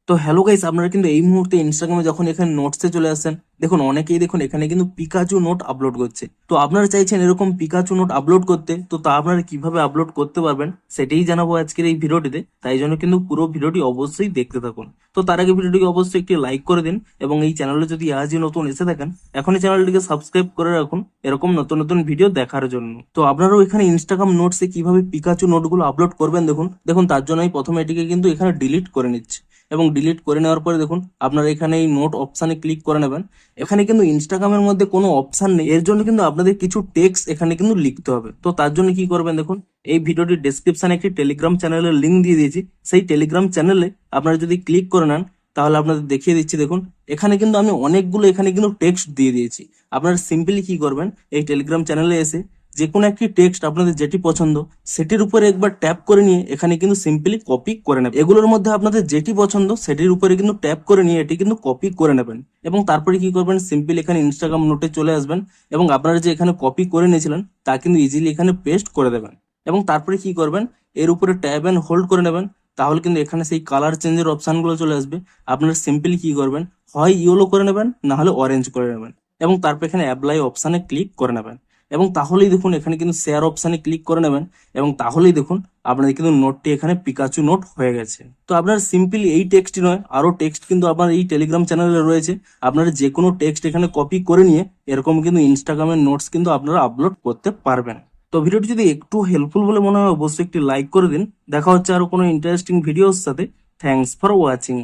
তো hello guys, আপনারা কিন্তু এই মুহূর্তে ইনস্টাগ্রামে যখন এখানে নোটসে চলে আসেন, দেখুন অনেকেই দেখুন এখানে কিন্তু পিকাচু নোট আপলোড করছে। তো আপনারা চাইছেন এরকম পিকাচু নোট আপলোড করতে, তো তা আপনারা কিভাবে আপলোড করতে পারবেন সেটাই জানাবো আজকের এই ভিডিওটিতে। তাই জন্য কিন্তু পুরো ভিডিওটি অবশ্যই দেখতে থাকুন। তো তার আগে ভিডিওটিকে অবশ্যই একটি লাইক করে দিন, এবং এই চ্যানেলে যদি আজই নতুন এসে থাকেন এখনই চ্যানেলটিকে সাবস্ক্রাইব করে রাখুন এরকম নতুন নতুন ভিডিও দেখার জন্য। তো আপনারাও এখানে ইনস্টাগ্রাম নোটসে কিভাবে পিকাচু নোটগুলো আপলোড করবেন দেখুন। দেখুন তার জন্য আমি প্রথমে এটিকে কিন্তু এখানে ডিলিট করে নিচ্ছি, এবং ডিলিট করে নেওয়ার পরে দেখুন আপনারা এখানে এই নোট অপশানে ক্লিক করে নেবেন। এখানে কিন্তু ইনস্টাগ্রামের মধ্যে কোনো অপশান নেই, এর জন্য কিন্তু আপনাদের কিছু টেক্সট এখানে কিন্তু লিখতে হবে। তো তার জন্য কি করবেন দেখুন, এই ভিডিওটির ডেসক্রিপশনে একটি টেলিগ্রাম চ্যানেলের লিঙ্ক দিয়ে দিয়েছি। সেই টেলিগ্রাম চ্যানেলে আপনারা যদি ক্লিক করে নেন তাহলে আপনাদের দেখিয়ে দিচ্ছি। দেখুন এখানে কিন্তু আমি অনেকগুলো এখানে কিন্তু টেক্সট দিয়ে দিয়েছি। আপনারা সিম্পলি কি করবেন, এই টেলিগ্রাম চ্যানেলে এসে যে কোনো একটি টেক্সট আপনাদের যেটি পছন্দ সেটির উপরে একবার ট্যাপ করে নিয়ে এখানে কিন্তু সিম্পলি কপি করে নেবেন। এগুলোর মধ্যে আপনাদের যেটি পছন্দ সেটির উপরে কিন্তু ট্যাপ করে নিয়ে এটি কিন্তু কপি করে নেবেন। এবং তারপরে কি করবেন, সিম্পলি এখানে ইনস্টাগ্রাম নোটে চলে আসবেন, এবং আপনারা যে এখানে কপি করে নিয়েছিলেন তা কিন্তু ইজিলি এখানে পেস্ট করে দেবেন। এবং তারপরে কি করবেন, এর উপরে ট্যাব এন্ড হোল্ড করে নেবেন। তাহলে কিন্তু এখানে সেই কালার চেঞ্জের অপশনগুলো চলে আসবে। আপনারা সিম্পলি কি করবেন, হয় ইয়েলো করে নেবেন না হলে অরেঞ্জ করে নেবেন, এবং তারপর এখানে অ্যাপ্লাই অপশানে ক্লিক করে নেবেন। এবং তাহলেই দেখুন এখানে কিন্তু শেয়ার অপশানে ক্লিক করে নেবেন, এবং তাহলেই দেখুন আপনাদের কিন্তু নোটটি এখানে পিকাচু নোট হয়ে গেছে। তো আপনার সিম্পলি এই টেক্সটই নয়, আরো টেক্সট কিন্তু আপনার এই টেলিগ্রাম চ্যানেলে রয়েছে। আপনারা যে কোনো টেক্সট এখানে কপি করে নিয়ে এরকম কিন্তু ইনস্টাগ্রামের নোটস কিন্তু আপনারা আপলোড করতে পারবেন। তো ভিডিওটি যদি একটু হেল্পফুল বলে মনে হয় অবশ্যই একটি লাইক করে দিন। দেখা হচ্ছে আরো কোনো ইন্টারেস্টিং ভিডিওর সাথে। Thanks for watching.